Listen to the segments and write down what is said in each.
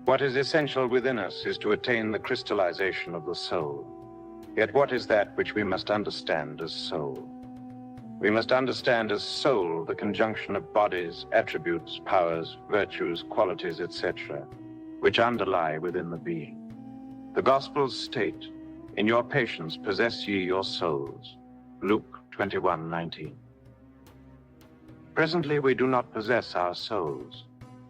What is essential within us is to attain the crystallization of the soul. Yet what is that which we must understand as soul? We must understand as soul the conjunction of bodies, attributes, powers, virtues, qualities, etc., which underlie within the being. The Gospels state, "In your patience possess ye your souls." Luke 21:19. Presently we do not possess our souls.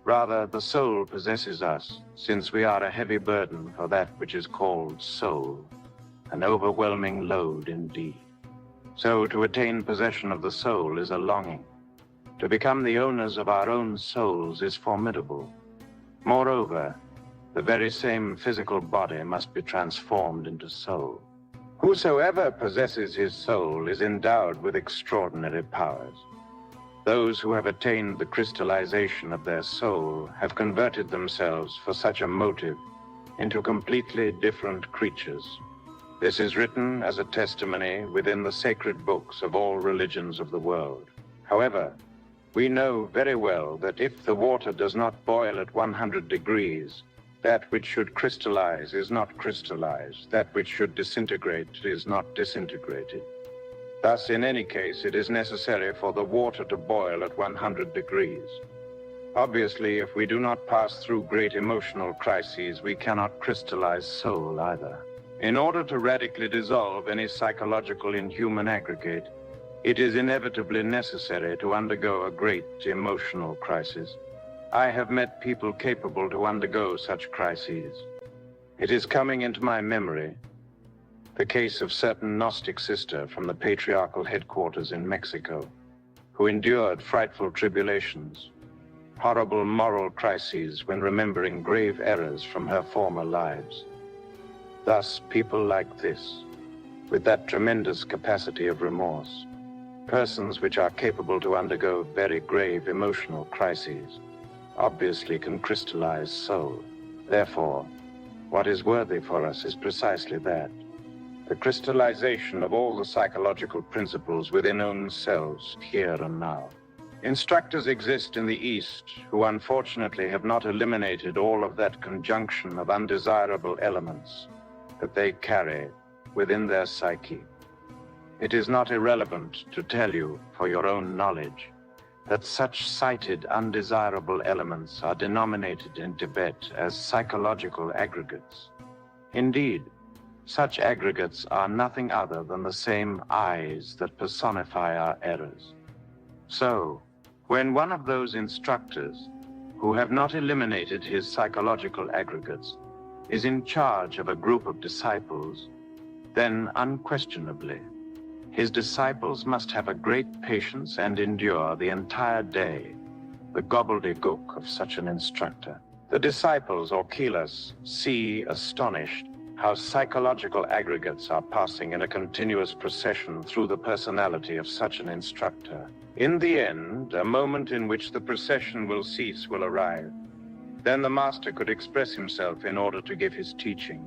Rather, the soul possesses us, since we are a heavy burden for that which is called soul, an overwhelming load indeed. So to attain possession of the soul is a longing. To become the owners of our own souls is formidable. Moreover, the very same physical body must be transformed into soul. Whosoever possesses his soul is endowed with extraordinary powers. Those who have attained the crystallization of their soul have converted themselves for such a motive into completely different creatures. This is written as a testimony within the sacred books of all religions of the world. However, we know very well that if the water does not boil at 100 degrees, that which should crystallize is not crystallized, that which should disintegrate is not disintegrated. Thus, in any case, it is necessary for the water to boil at 100 degrees. Obviously, if we do not pass through great emotional crises, we cannot crystallize soul either. In order to radically dissolve any psychological inhuman aggregate, it is inevitably necessary to undergo a great emotional crisis. I have met people capable to undergo such crises. It is coming into my memory the case of certain Gnostic sister from the patriarchal headquarters in Mexico, who endured frightful tribulations, horrible moral crises when remembering grave errors from her former lives. Thus, people like this, with that tremendous capacity of remorse, persons which are capable to undergo very grave emotional crises, obviously can crystallize soul. Therefore, what is worthy for us is precisely that, the crystallization of all the psychological principles within own selves, here and now. Instructors exist in the East who unfortunately have not eliminated all of that conjunction of undesirable elements that they carry within their psyche. It is not irrelevant to tell you, for your own knowledge, that such cited undesirable elements are denominated in Tibet as psychological aggregates. Indeed, such aggregates are nothing other than the same eyes that personify our errors. So, when one of those instructors, who have not eliminated his psychological aggregates, is in charge of a group of disciples, then unquestionably, his disciples must have a great patience and endure the entire day the gobbledygook of such an instructor. The disciples, or chelas, see, astonished, how psychological aggregates are passing in a continuous procession through the personality of such an instructor. In the end, a moment in which the procession will cease will arrive. Then the master could express himself in order to give his teaching.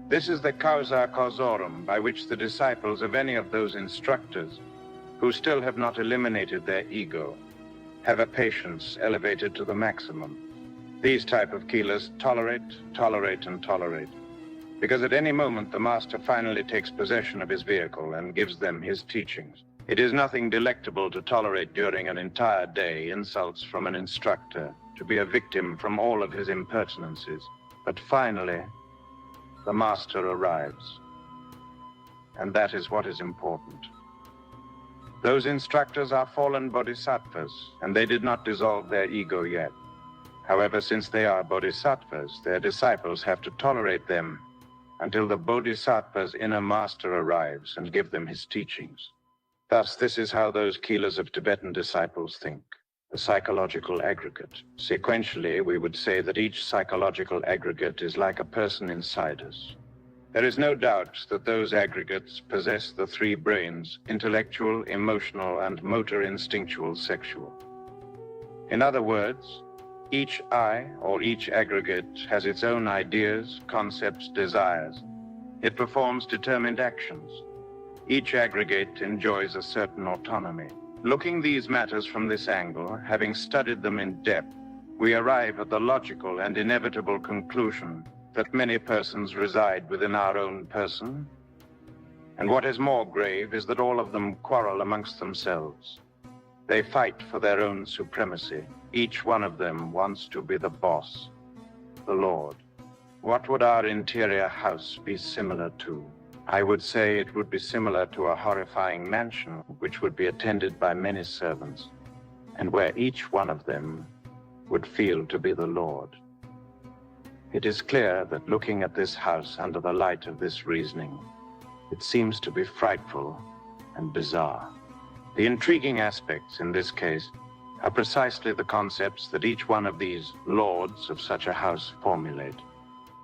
This is the causa causorum by which the disciples of any of those instructors who still have not eliminated their ego have a patience elevated to the maximum. These type of chelas tolerate, and tolerate, because at any moment the master finally takes possession of his vehicle and gives them his teachings. It is nothing delectable to tolerate during an entire day insults from an instructor, to be a victim from all of his impertinences. But finally, the master arrives. And that is what is important. Those instructors are fallen bodhisattvas, and they did not dissolve their ego yet. However, since they are bodhisattvas, their disciples have to tolerate them until the bodhisattva's inner master arrives and give them his teachings. Thus, this is how those chelas of Tibetan disciples think. The psychological aggregate. Sequentially, we would say that each psychological aggregate is like a person inside us. There is no doubt that those aggregates possess the three brains: intellectual, emotional, and motor instinctual sexual. In other words, each I, or each aggregate, has its own ideas, concepts, desires. It performs determined actions. Each aggregate enjoys a certain autonomy. Looking these matters from this angle, having studied them in depth, we arrive at the logical and inevitable conclusion that many persons reside within our own person. And what is more grave is that all of them quarrel amongst themselves. They fight for their own supremacy. Each one of them wants to be the boss, the Lord. What would our interior house be similar to? I would say it would be similar to a horrifying mansion which would be attended by many servants, and where each one of them would feel to be the Lord. It is clear that looking at this house under the light of this reasoning, it seems to be frightful and bizarre. The intriguing aspects in this case are precisely the concepts that each one of these lords of such a house formulate.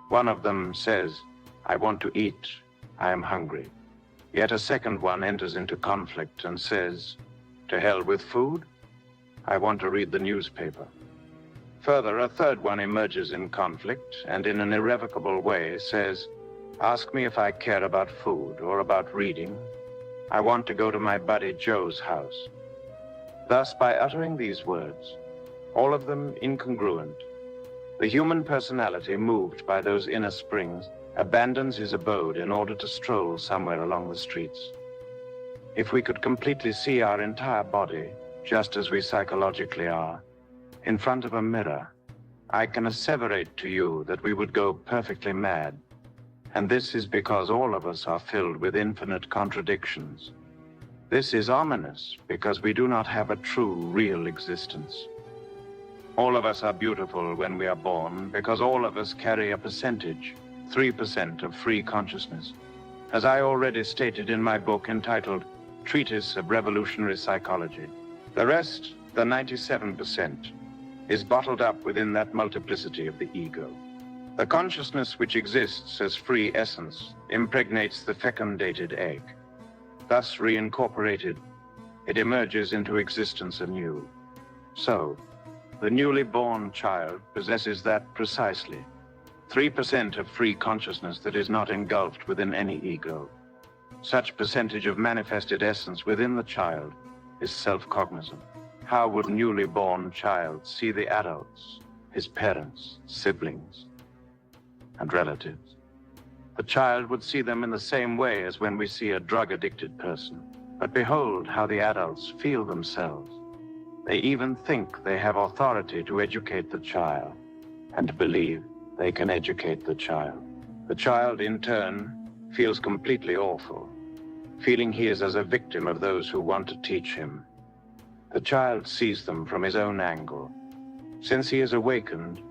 One of them says, "I want to eat, I am hungry." Yet a second one enters into conflict and says, "To hell with food, I want to read the newspaper." Further, a third one emerges in conflict and in an irrevocable way says, "Ask me if I care about food or about reading. I want to go to my buddy Joe's house." Thus, by uttering these words, all of them incongruent, the human personality, moved by those inner springs, abandons his abode in order to stroll somewhere along the streets. If we could completely see our entire body, just as we psychologically are, in front of a mirror, I can asseverate to you that we would go perfectly mad. And this is because all of us are filled with infinite contradictions. This is ominous because we do not have a true, real existence. All of us are beautiful when we are born because all of us carry a percentage, 3% of free consciousness. As I already stated in my book entitled Treatise of Revolutionary Psychology, the rest, the 97%, is bottled up within that multiplicity of the ego. The consciousness which exists as free essence impregnates the fecundated egg. Thus reincorporated, it emerges into existence anew. So, the newly born child possesses that precisely, 3% of free consciousness that is not engulfed within any ego. Such percentage of manifested essence within the child is self-cognizant. How would a newly born child see the adults, his parents, siblings, and relatives? The child would see them in the same way as when we see a drug-addicted person. But behold how the adults feel themselves. They even think they have authority to educate the child, and believe they can educate the child. The child, in turn, feels completely awful, feeling he is as a victim of those who want to teach him. The child sees them from his own angle. Since he is awakened,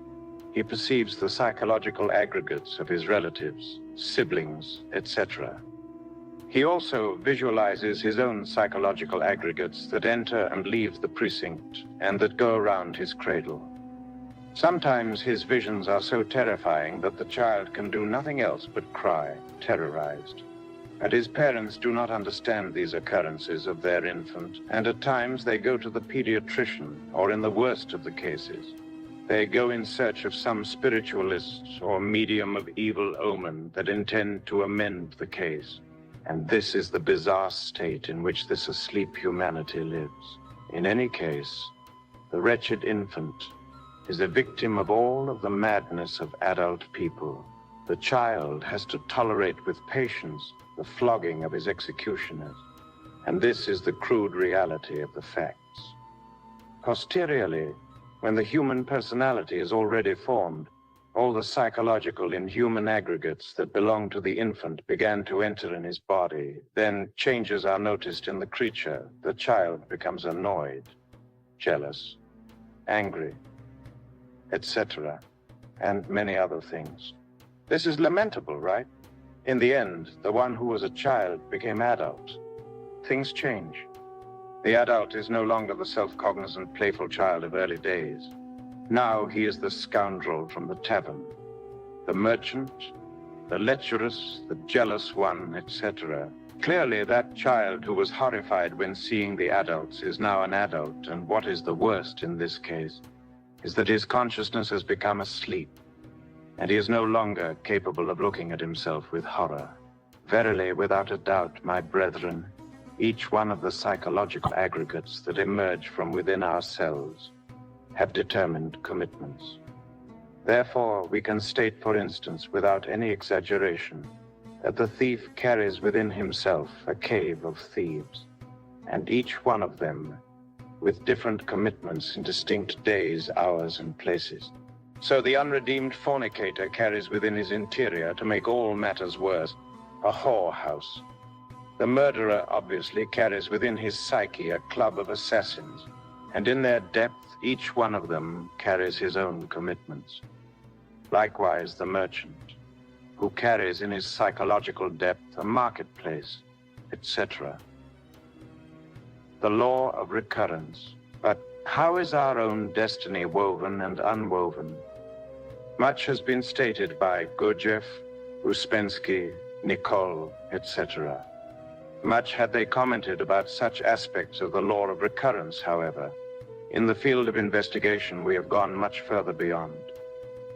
he perceives the psychological aggregates of his relatives, siblings, etc. He also visualizes his own psychological aggregates that enter and leave the precinct and that go around his cradle. Sometimes his visions are so terrifying that the child can do nothing else but cry, terrorized. And his parents do not understand these occurrences of their infant, and at times they go to the pediatrician, or in the worst of the cases, they go in search of some spiritualist or medium of evil omen that intend to amend the case. And this is the bizarre state in which this asleep humanity lives. In any case, the wretched infant is a victim of all of the madness of adult people. The child has to tolerate with patience the flogging of his executioners. And this is the crude reality of the facts. Posteriorly, when the human personality is already formed, all the psychological inhuman aggregates that belong to the infant began to enter in his body. Then changes are noticed in the creature. The child becomes annoyed, jealous, angry, etc., and many other things. This is lamentable, right? In the end, the one who was a child became adult. Things change. The adult is no longer the self-cognizant, playful child of early days. Now he is the scoundrel from the tavern, the merchant, the lecherous, the jealous one, etc. Clearly, that child who was horrified when seeing the adults is now an adult, and what is the worst in this case is that his consciousness has become asleep, and he is no longer capable of looking at himself with horror. Verily, without a doubt, my brethren, each one of the psychological aggregates that emerge from within ourselves have determined commitments. Therefore, we can state, for instance, without any exaggeration, that the thief carries within himself a cave of thieves, and each one of them with different commitments in distinct days, hours, and places. So the unredeemed fornicator carries within his interior, to make all matters worse, a whorehouse. The murderer obviously carries within his psyche a club of assassins, and in their depth, each one of them carries his own commitments. Likewise, the merchant, who carries in his psychological depth a marketplace, etc. The law of recurrence. But how is our own destiny woven and unwoven? Much has been stated by Gurdjieff, Uspensky, Nicole, etc. Much had they commented about such aspects of the law of recurrence, however. In the field of investigation, we have gone much further beyond.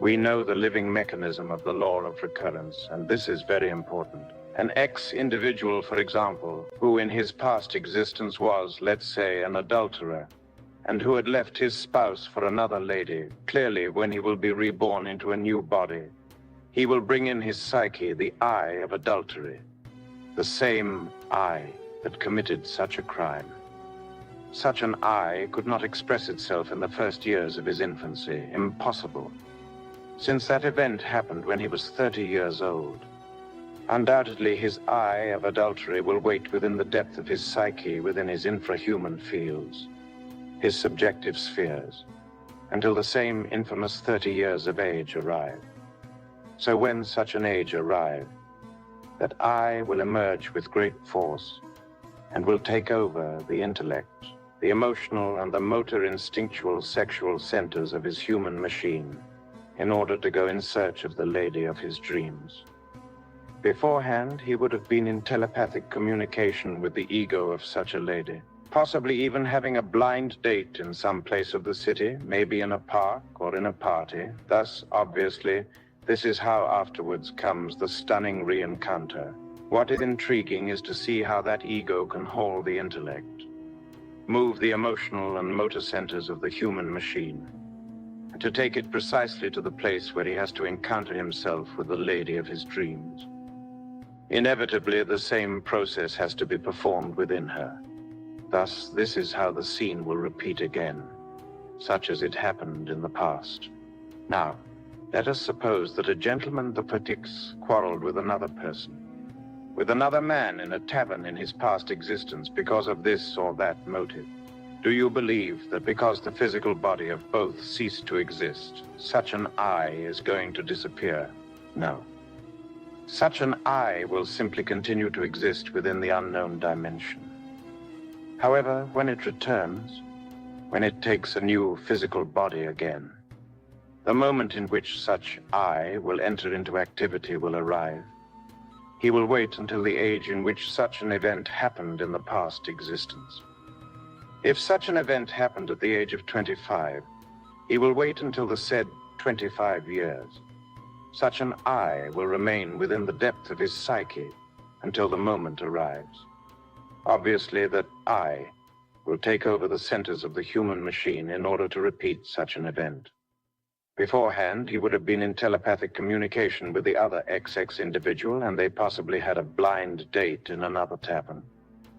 We know the living mechanism of the law of recurrence, and this is very important. An ex-individual, for example, who in his past existence was, let's say, an adulterer, and who had left his spouse for another lady, clearly when he will be reborn into a new body, he will bring in his psyche the I of adultery, the same I that committed such a crime. Such an I could not express itself in the first years of his infancy. Impossible. Since that event happened when he was 30 years old, undoubtedly his I of adultery will wait within the depth of his psyche, within his infrahuman fields, his subjective spheres, until the same infamous 30 years of age arrive. So when such an age arrive, that I will emerge with great force and will take over the intellect, the emotional and the motor instinctual sexual centers of his human machine, in order to go in search of the lady of his dreams. Beforehand, he would have been in telepathic communication with the ego of such a lady, possibly even having a blind date in some place of the city, maybe in a park or in a party. Thus, obviously, this is how afterwards comes the stunning re-encounter. What is intriguing is to see how that ego can hold the intellect, move the emotional and motor centers of the human machine, and to take it precisely to the place where he has to encounter himself with the lady of his dreams. Inevitably, the same process has to be performed within her. Thus, this is how the scene will repeat again, such as it happened in the past. Now, let us suppose that a gentleman de Petix quarreled with another person, with another man in a tavern in his past existence because of this or that motive. Do you believe that because the physical body of both ceased to exist, such an I is going to disappear? No. Such an I will simply continue to exist within the unknown dimension. However, when it returns, when it takes a new physical body again, the moment in which such I will enter into activity will arrive. He will wait until the age in which such an event happened in the past existence. If such an event happened at the age of 25, he will wait until the said 25 years. Such an I will remain within the depth of his psyche until the moment arrives. Obviously, that I will take over the centers of the human machine in order to repeat such an event. Beforehand, he would have been in telepathic communication with the other XX individual, and they possibly had a blind date in another tavern.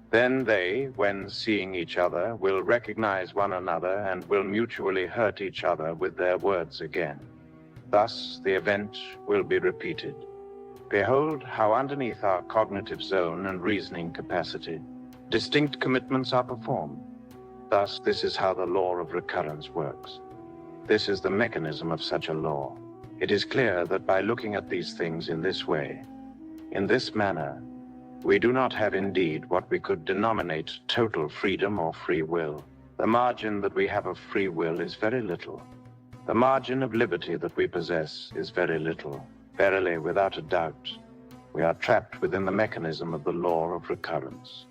Then they, when seeing each other, will recognize one another and will mutually hurt each other with their words again. Thus, the event will be repeated. Behold how underneath our cognitive zone and reasoning capacity, distinct commitments are performed. Thus, this is how the law of recurrence works. This is the mechanism of such a law. It is clear that by looking at these things in this way, in this manner, we do not have indeed what we could denominate total freedom or free will. The margin that we have of free will is very little. The margin of liberty that we possess is very little. Verily, without a doubt, we are trapped within the mechanism of the law of recurrence.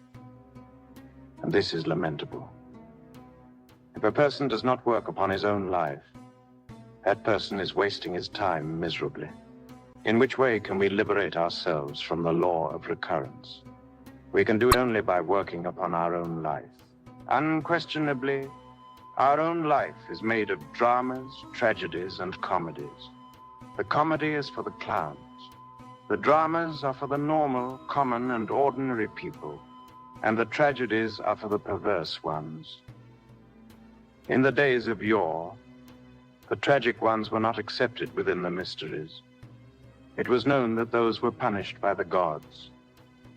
And this is lamentable. If a person does not work upon his own life, that person is wasting his time miserably. In which way can we liberate ourselves from the law of recurrence? We can do it only by working upon our own life. Unquestionably, Our own life is made of dramas, tragedies, and comedies. The comedy is for the clowns. The dramas are for the normal, common, and ordinary people, and the tragedies are for the perverse ones. In the days of yore, the tragic ones were not accepted within the mysteries. It was known that those were punished by the gods,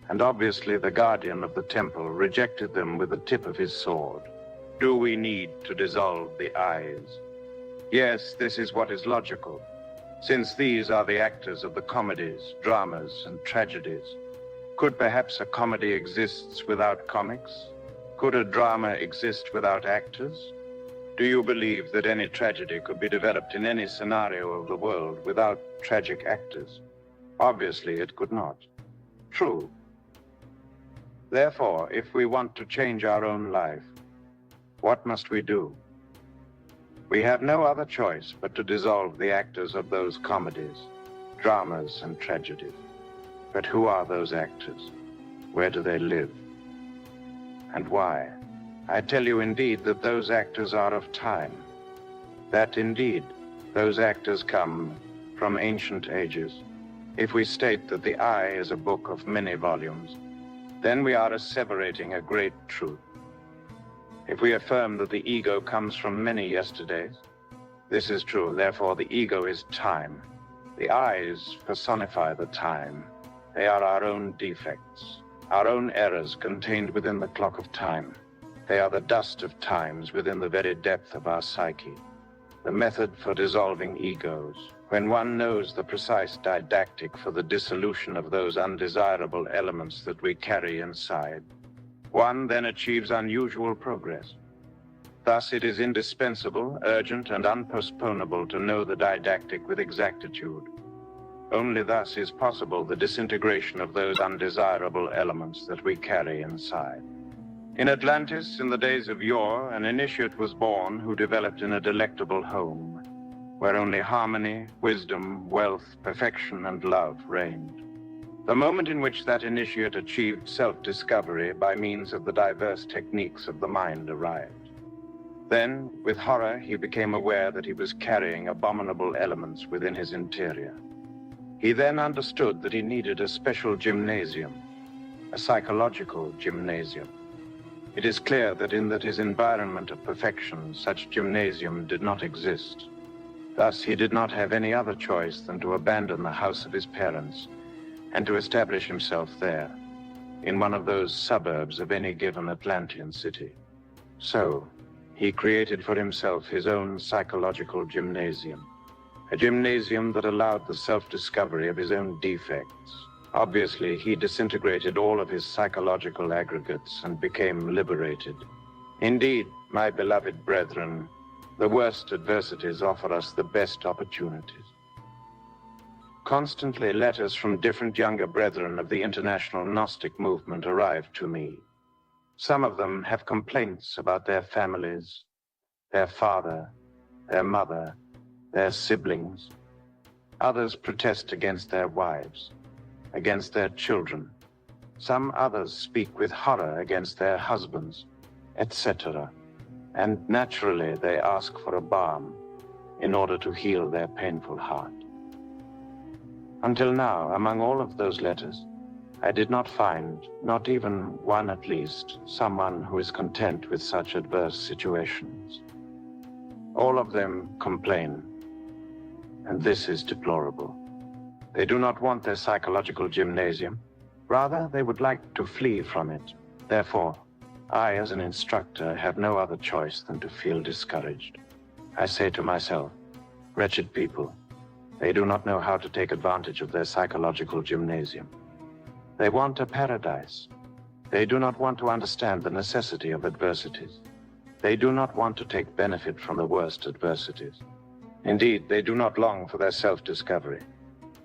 and obviously the guardian of the temple rejected them with the tip of his sword. Do we need to dissolve the eyes? Yes, this is what is logical, since these are the actors of the comedies, dramas, and tragedies. Could perhaps a comedy exist without comics? Could a drama exist without actors? Do you believe that any tragedy could be developed in any scenario of the world without tragic actors? Obviously, it could not. True. Therefore, if we want to change our own life, what must we do? We have no other choice but to dissolve the actors of those comedies, dramas, and tragedies. But who are those actors? Where do they live? And why? I tell you indeed that those actors are of time. That indeed, those actors come from ancient ages. If we state that the eye is a book of many volumes, then we are asseverating a great truth. If we affirm that the ego comes from many yesterdays, this is true. Therefore, the ego is time. The eyes personify the time. They are our own defects, our own errors contained within the clock of time. They are the dust of times within the very depth of our psyche. The method for dissolving egos. When one knows the precise didactic for the dissolution of those undesirable elements that we carry inside, one then achieves unusual progress. Thus, it is indispensable, urgent, and unpostponable to know the didactic with exactitude. Only thus is possible the disintegration of those undesirable elements that we carry inside. In Atlantis, in the days of yore, an initiate was born who developed in a delectable home, where only harmony, wisdom, wealth, perfection, and love reigned. The moment in which that initiate achieved self-discovery by means of the diverse techniques of the mind arrived. Then, with horror, he became aware that he was carrying abominable elements within his interior. He then understood that he needed a special gymnasium, a psychological gymnasium. It is clear that in his environment of perfection, such gymnasium did not exist. Thus, he did not have any other choice than to abandon the house of his parents and to establish himself there, in one of those suburbs of any given Atlantean city. So, he created for himself his own psychological gymnasium, a gymnasium that allowed the self-discovery of his own defects. Obviously, he disintegrated all of his psychological aggregates and became liberated. Indeed, my beloved brethren, the worst adversities offer us the best opportunities. Constantly letters from different younger brethren of the international Gnostic movement arrive to me. Some of them have complaints about their families, their father, their mother, their siblings. Others protest against their wives, against their children. Some others speak with horror against their husbands, etc. And naturally they ask for a balm in order to heal their painful heart. Until now, among all of those letters, I did not find, not even one at least, someone who is content with such adverse situations. All of them complain, and this is deplorable. They do not want their psychological gymnasium. Rather, they would like to flee from it. Therefore, I, as an instructor, have no other choice than to feel discouraged. I say to myself, wretched people, they do not know how to take advantage of their psychological gymnasium. They want a paradise. They do not want to understand the necessity of adversities. They do not want to take benefit from the worst adversities. Indeed, they do not long for their self-discovery.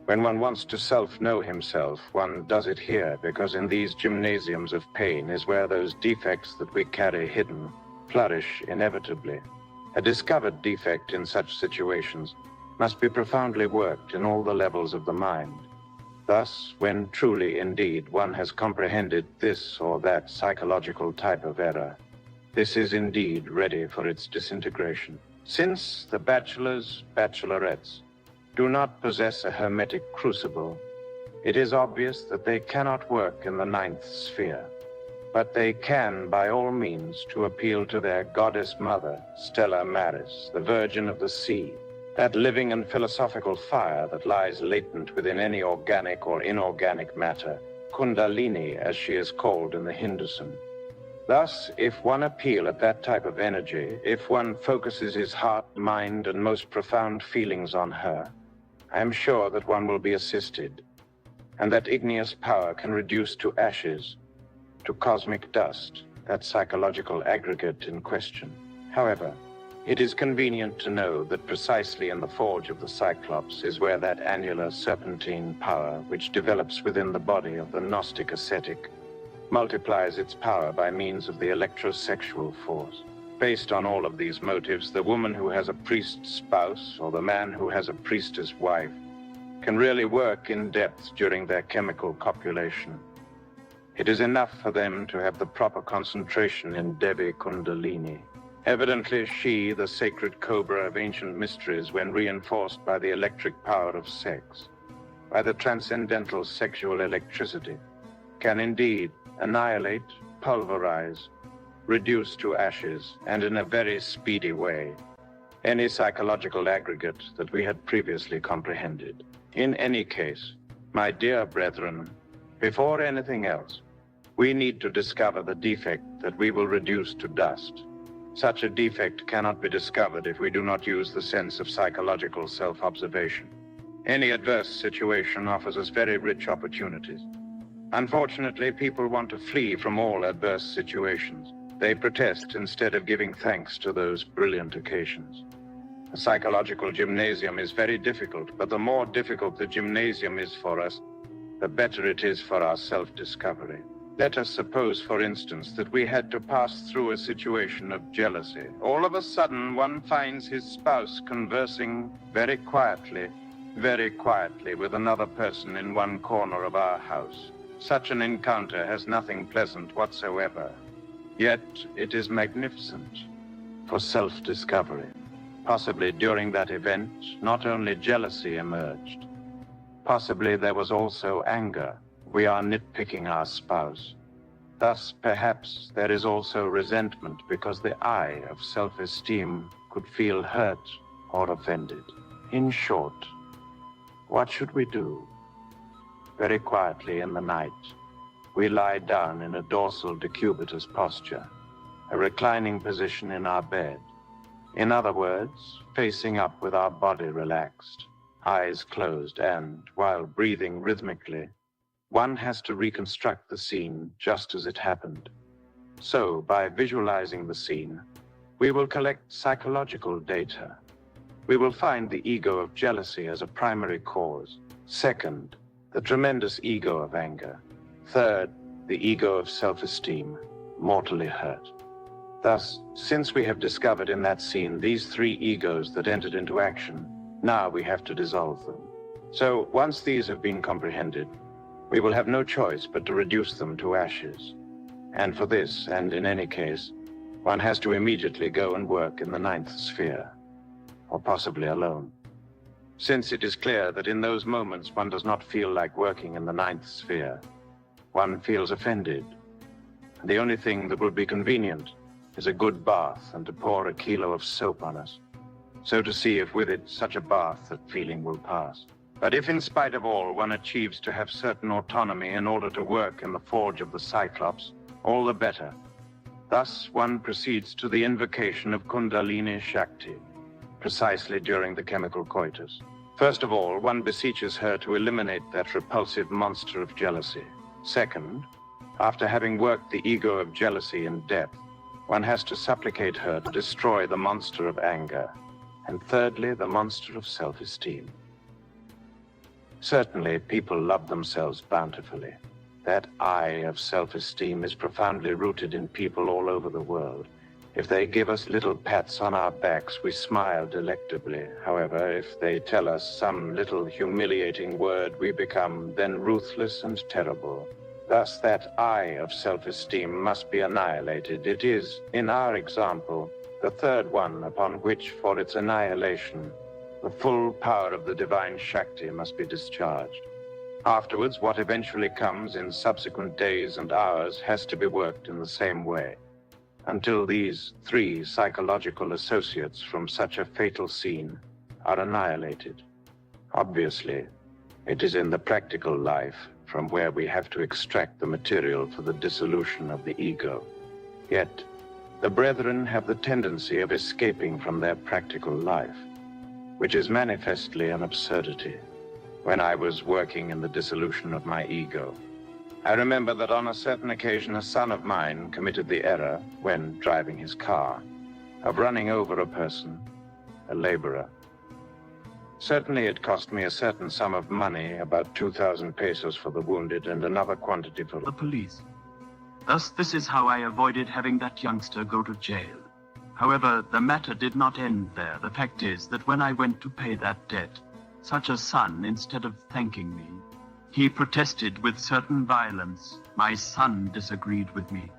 When one wants to self-know himself, one does it here, because in these gymnasiums of pain is where those defects that we carry hidden flourish inevitably. A discovered defect in such situations must be profoundly worked in all the levels of the mind. Thus, when truly indeed one has comprehended this or that psychological type of error, This is indeed ready for its disintegration. Since the bachelors, bachelorettes, do not possess a hermetic crucible, it is obvious that they cannot work in the ninth sphere. But they can, by all means, to appeal to their goddess mother, Stella Maris, the Virgin of the Sea, that living and philosophical fire that lies latent within any organic or inorganic matter, Kundalini, as she is called in the Hinduism. Thus, if one appeal at that type of energy, if one focuses his heart, mind, and most profound feelings on her, I am sure that one will be assisted, and that igneous power can reduce to ashes, to cosmic dust, that psychological aggregate in question. However, it is convenient to know that precisely in the forge of the Cyclops is where that annular serpentine power, which develops within the body of the Gnostic ascetic, multiplies its power by means of the electrosexual force. Based on all of these motives, the woman who has a priest spouse or the man who has a priestess wife can really work in depth during their chemical copulation. It is enough for them to have the proper concentration in Devi Kundalini. Evidently she, the sacred cobra of ancient mysteries, when reinforced by the electric power of sex, by the transcendental sexual electricity, can indeed annihilate, pulverize, reduce to ashes, and in a very speedy way, any psychological aggregate that we had previously comprehended. In any case, my dear brethren, before anything else, we need to discover the defect that we will reduce to dust. Such a defect cannot be discovered if we do not use the sense of psychological self-observation. Any adverse situation offers us very rich opportunities. Unfortunately, people want to flee from all adverse situations. They protest instead of giving thanks to those brilliant occasions. The psychological gymnasium is very difficult, but the more difficult the gymnasium is for us, the better it is for our self-discovery. Let us suppose, for instance, that we had to pass through a situation of jealousy. All of a sudden, one finds his spouse conversing very quietly with another person in one corner of our house. Such an encounter has nothing pleasant whatsoever. Yet it is magnificent for self-discovery. Possibly during that event, not only jealousy emerged. Possibly there was also anger. We are nitpicking our spouse. Thus, perhaps, there is also resentment because the I of self-esteem could feel hurt or offended. In short, what should we do? Very quietly in the night, we lie down in a dorsal decubitus posture, a reclining position in our bed. In other words, facing up with our body relaxed, eyes closed, and, while breathing rhythmically, one has to reconstruct the scene just as it happened. So, by visualizing the scene, we will collect psychological data. We will find the ego of jealousy as a primary cause. Second, the tremendous ego of anger. Third, the ego of self-esteem, mortally hurt. Thus, since we have discovered in that scene these three egos that entered into action, now we have to dissolve them. So, once these have been comprehended, we will have no choice but to reduce them to ashes. And for this, and in any case, one has to immediately go and work in the ninth sphere, or possibly alone. Since it is clear that in those moments one does not feel like working in the ninth sphere, one feels offended. The only thing that will be convenient is a good bath and to pour a kilo of soap on us, so to see if with it such a bath that feeling will pass. But if in spite of all one achieves to have certain autonomy in order to work in the forge of the Cyclops, all the better. Thus one proceeds to the invocation of Kundalini Shakti, precisely during the chemical coitus. First of all, one beseeches her to eliminate that repulsive monster of jealousy. Second, after having worked the ego of jealousy in depth, one has to supplicate her to destroy the monster of anger, and thirdly, the monster of self-esteem. Certainly, people love themselves bountifully. That I of self-esteem is profoundly rooted in people all over the world. If they give us little pats on our backs, we smile delectably. However, if they tell us some little humiliating word, we become then ruthless and terrible. Thus, that I of self-esteem must be annihilated. It is, in our example, the third one upon which, for its annihilation, the full power of the divine Shakti must be discharged. Afterwards, what eventually comes in subsequent days and hours has to be worked in the same way, until these three psychological associates from such a fatal scene are annihilated. Obviously, it is in the practical life from where we have to extract the material for the dissolution of the ego. Yet, the brethren have the tendency of escaping from their practical life, which is manifestly an absurdity. When I was working in the dissolution of my ego, I remember that on a certain occasion a son of mine committed the error, when driving his car, of running over a person, a laborer. Certainly it cost me a certain sum of money, about 2,000 pesos for the wounded and another quantity for the police. Thus, this is how I avoided having that youngster go to jail. However, the matter did not end there. The fact is that when I went to pay that debt, such a son, instead of thanking me, he protested with certain violence. My son disagreed with me.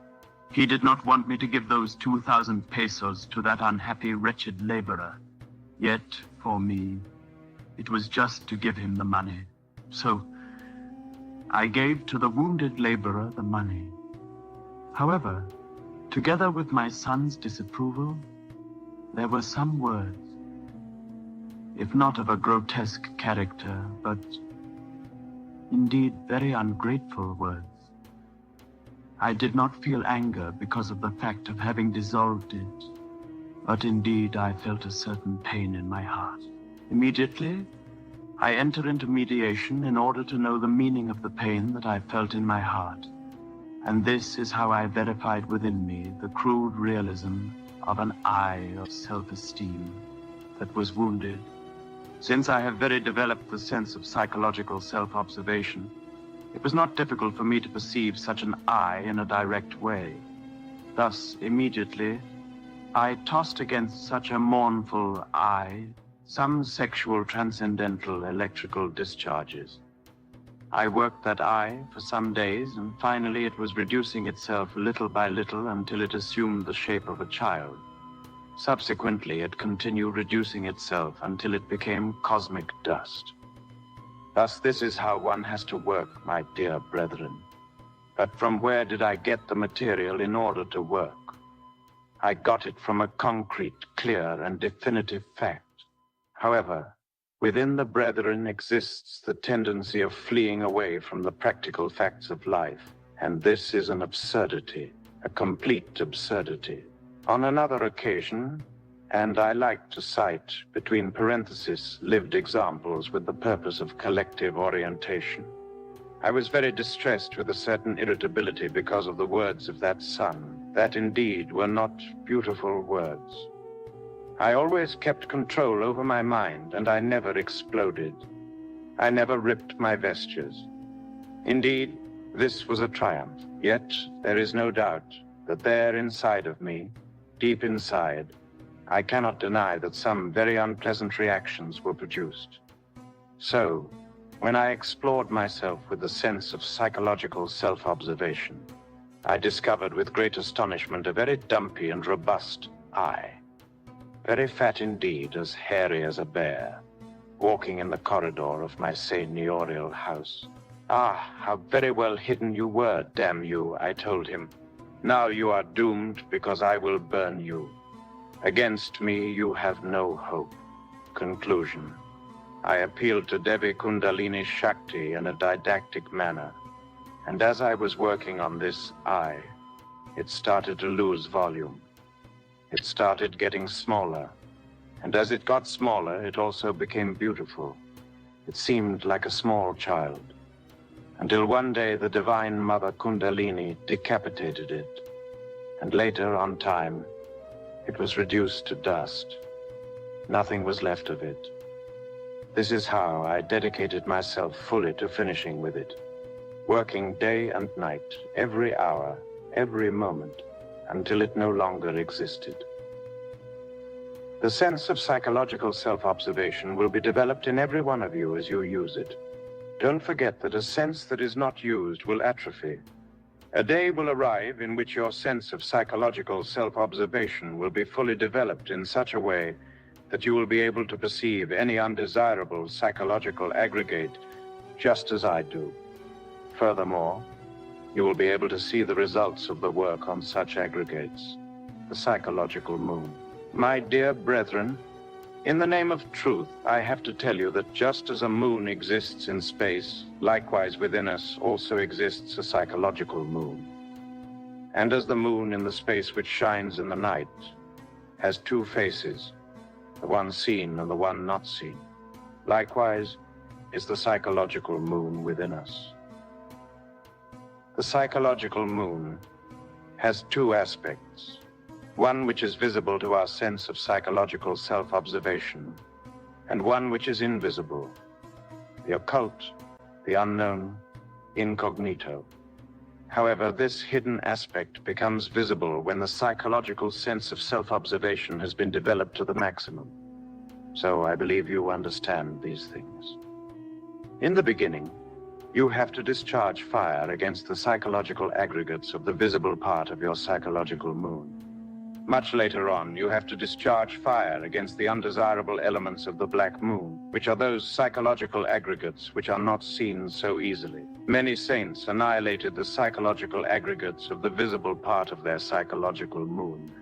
He did not want me to give those 2,000 pesos to that unhappy, wretched laborer. Yet, for me, it was just to give him the money. So, I gave to the wounded laborer the money. However, together with my son's disapproval, there were some words, if not of a grotesque character, but indeed very ungrateful words. I did not feel anger because of the fact of having dissolved it, but indeed I felt a certain pain in my heart. Immediately, I enter into mediation in order to know the meaning of the pain that I felt in my heart. And this is how I verified within me the crude realism of an I of self-esteem that was wounded. Since I have very developed the sense of psychological self-observation, it was not difficult for me to perceive such an I in a direct way. Thus, immediately, I tossed against such a mournful I some sexual transcendental electrical discharges. I worked that I for some days, and finally it was reducing itself little by little until it assumed the shape of a child. Subsequently, it continued reducing itself until it became cosmic dust. Thus, this is how one has to work, my dear brethren. But from where did I get the material in order to work? I got it from a concrete, clear, and definitive fact. However, within the brethren exists the tendency of fleeing away from the practical facts of life, and this is an absurdity, a complete absurdity. On another occasion, and I like to cite, between parentheses, lived examples with the purpose of collective orientation, I was very distressed with a certain irritability because of the words of that son, that indeed were not beautiful words. I always kept control over my mind, and I never exploded. I never ripped my vestures. Indeed, this was a triumph. Yet, there is no doubt that there inside of me, deep inside, I cannot deny that some very unpleasant reactions were produced. So, when I explored myself with the sense of psychological self-observation, I discovered with great astonishment a very dumpy and robust I. Very fat indeed, as hairy as a bear, walking in the corridor of my seigneurial house. Ah, how very well hidden you were, damn you, I told him. Now you are doomed because I will burn you. Against me you have no hope. Conclusion. I appealed to Devi Kundalini Shakti in a didactic manner, and as I was working on this I, it started to lose volume. It started getting smaller, and as it got smaller, it also became beautiful. It seemed like a small child, until one day the Divine Mother Kundalini decapitated it, and later, on time, it was reduced to dust. Nothing was left of it. This is how I dedicated myself fully to finishing with it, working day and night, every hour, every moment, until it no longer existed. The sense of psychological self-observation will be developed in every one of you as you use it. Don't forget that a sense that is not used will atrophy. A day will arrive in which your sense of psychological self-observation will be fully developed in such a way that you will be able to perceive any undesirable psychological aggregate just as I do. Furthermore, you will be able to see the results of the work on such aggregates, the psychological moon. My dear brethren, in the name of truth, I have to tell you that just as a moon exists in space, likewise within us also exists a psychological moon. And as the moon in the space which shines in the night has two faces, the one seen and the one not seen, likewise is the psychological moon within us. The psychological moon has two aspects. One which is visible to our sense of psychological self-observation, and one which is invisible, the occult, the unknown, incognito. However, this hidden aspect becomes visible when the psychological sense of self-observation has been developed to the maximum. So I believe you understand these things. In the beginning, you have to discharge fire against the psychological aggregates of the visible part of your psychological moon. Much later on, you have to discharge fire against the undesirable elements of the black moon, which are those psychological aggregates which are not seen so easily. Many saints annihilated the psychological aggregates of the visible part of their psychological moon.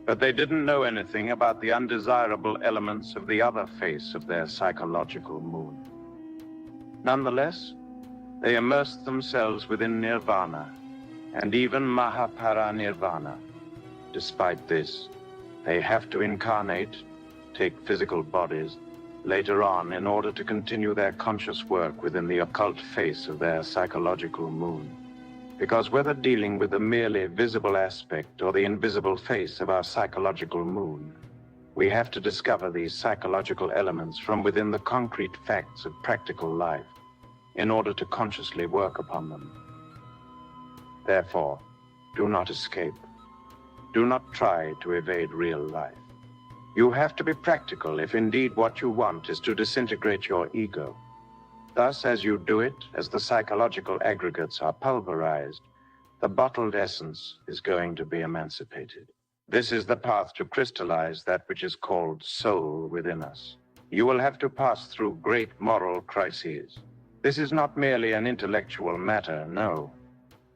But they didn't know anything about the undesirable elements of the other face of their psychological moon. Nonetheless, they immersed themselves within nirvana, and even Mahaparinirvana. Despite this, they have to incarnate, take physical bodies, later on in order to continue their conscious work within the occult face of their psychological moon. Because whether dealing with the merely visible aspect or the invisible face of our psychological moon, we have to discover these psychological elements from within the concrete facts of practical life in order to consciously work upon them. Therefore, do not escape. Do not try to evade real life. You have to be practical if indeed what you want is to disintegrate your ego. Thus, as you do it, as the psychological aggregates are pulverized, the bottled essence is going to be emancipated. This is the path to crystallize that which is called soul within us. You will have to pass through great moral crises. This is not merely an intellectual matter, no.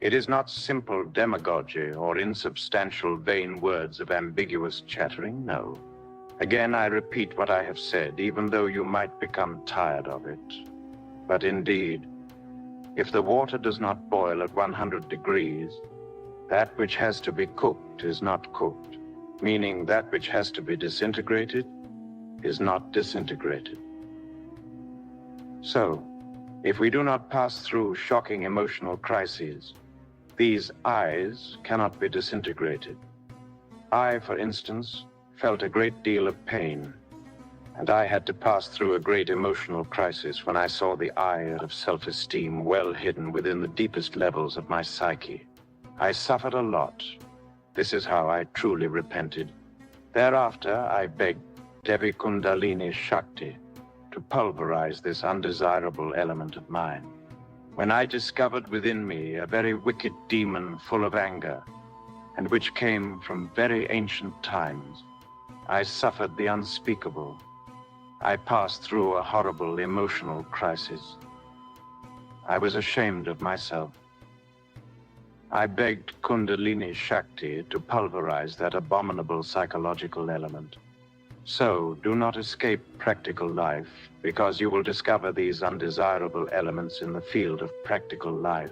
It is not simple demagogy or insubstantial vain words of ambiguous chattering, no. Again, I repeat what I have said, even though you might become tired of it. But indeed, if the water does not boil at 100 degrees, that which has to be cooked is not cooked, meaning that which has to be disintegrated is not disintegrated. So, if we do not pass through shocking emotional crises, these I's cannot be disintegrated. I, for instance, felt a great deal of pain, and I had to pass through a great emotional crisis when I saw the I of self-esteem well hidden within the deepest levels of my psyche. I suffered a lot. This is how I truly repented. Thereafter, I begged Devi Kundalini Shakti to pulverize this undesirable element of mine. When I discovered within me a very wicked demon full of anger, and which came from very ancient times, I suffered the unspeakable. I passed through a horrible emotional crisis. I was ashamed of myself. I begged Kundalini Shakti to pulverize that abominable psychological element. So, do not escape practical life, because you will discover these undesirable elements in the field of practical life.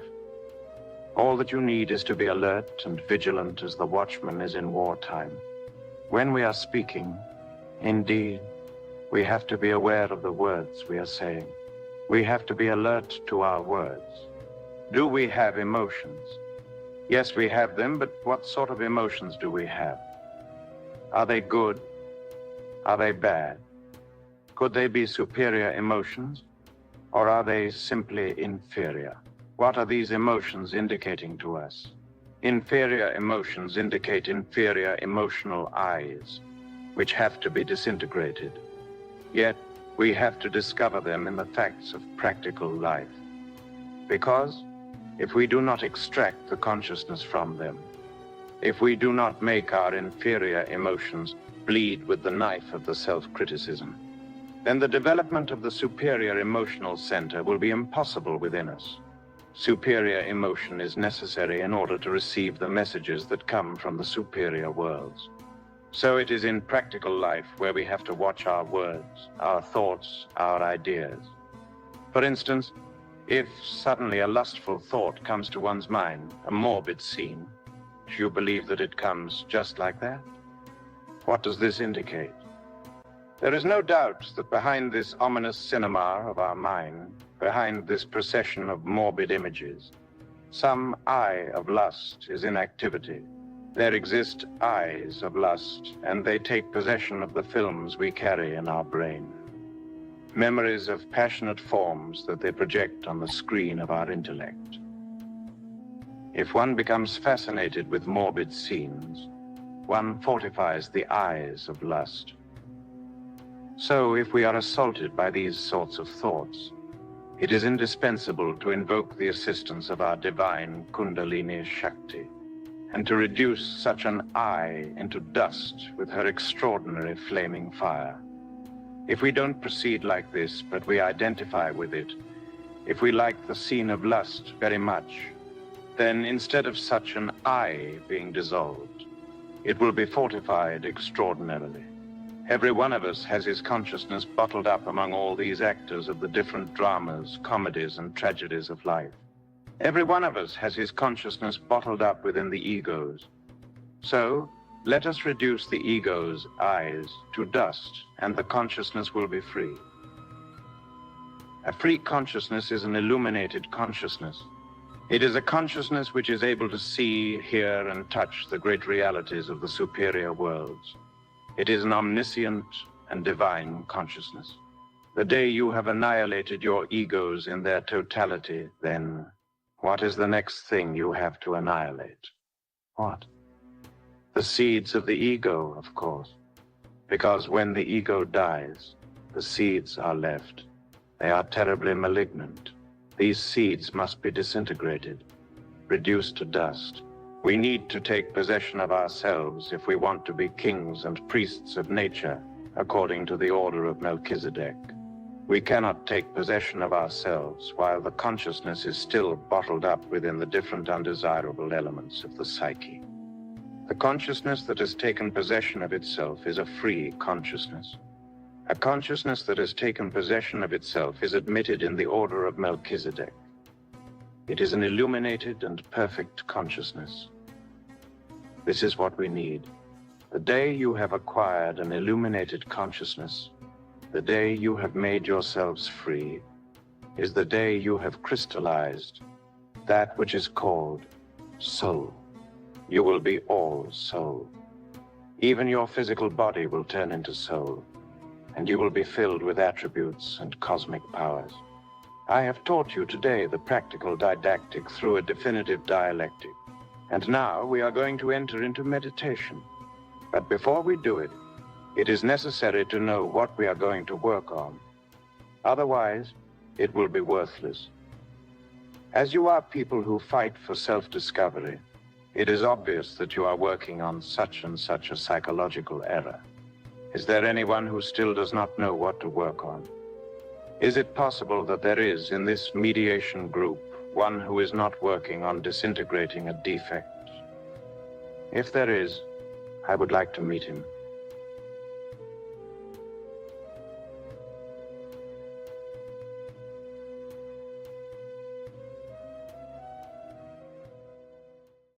All that you need is to be alert and vigilant as the watchman is in wartime. When we are speaking, indeed, we have to be aware of the words we are saying. We have to be alert to our words. Do we have emotions? Yes, we have them, but what sort of emotions do we have? Are they good? Are they bad? Could they be superior emotions, or are they simply inferior? What are these emotions indicating to us? Inferior emotions indicate inferior emotional I's, which have to be disintegrated. Yet, we have to discover them in the facts of practical life. Because if we do not extract the consciousness from them, if we do not make our inferior emotions bleed with the knife of the self-criticism, then the development of the superior emotional center will be impossible within us. Superior emotion is necessary in order to receive the messages that come from the superior worlds. So it is in practical life where we have to watch our words, our thoughts, our ideas. For instance, if suddenly a lustful thought comes to one's mind, a morbid scene, do you believe that it comes just like that? What does this indicate? There is no doubt that behind this ominous cinema of our mind, behind this procession of morbid images, some eye of lust is in activity. There exist eyes of lust, and they take possession of the films we carry in our brain. Memories of passionate forms that they project on the screen of our intellect. If one becomes fascinated with morbid scenes, one fortifies the eyes of lust. So if we are assaulted by these sorts of thoughts, it is indispensable to invoke the assistance of our divine Kundalini Shakti, and to reduce such an eye into dust with her extraordinary flaming fire. If we don't proceed like this, but we identify with it, if we like the scene of lust very much, then instead of such an eye being dissolved, it will be fortified extraordinarily. Every one of us has his consciousness bottled up among all these actors of the different dramas, comedies, and tragedies of life. Every one of us has his consciousness bottled up within the egos. So, let us reduce the ego's eyes to dust, and the consciousness will be free. A free consciousness is an illuminated consciousness. It is a consciousness which is able to see, hear, and touch the great realities of the superior worlds. It is an omniscient and divine consciousness. The day you have annihilated your egos in their totality, then what is the next thing you have to annihilate? What? The seeds of the ego, of course. Because when the ego dies, the seeds are left. They are terribly malignant. These seeds must be disintegrated, reduced to dust. We need to take possession of ourselves if we want to be kings and priests of nature, according to the order of Melchizedek. We cannot take possession of ourselves while the consciousness is still bottled up within the different undesirable elements of the psyche. The consciousness that has taken possession of itself is a free consciousness. A consciousness that has taken possession of itself is admitted in the order of Melchizedek. It is an illuminated and perfect consciousness. This is what we need. The day you have acquired an illuminated consciousness, the day you have made yourselves free, is the day you have crystallized that which is called soul. You will be all soul. Even your physical body will turn into soul, and you will be filled with attributes and cosmic powers. I have taught you today the practical didactic through a definitive dialectic, and now we are going to enter into meditation. But before we do it, it is necessary to know what we are going to work on. Otherwise, it will be worthless. As you are people who fight for self-discovery, it is obvious that you are working on such and such a psychological error. Is there anyone who still does not know what to work on? Is it possible that there is, in this mediation group, one who is not working on disintegrating a defect? If there is, I would like to meet him.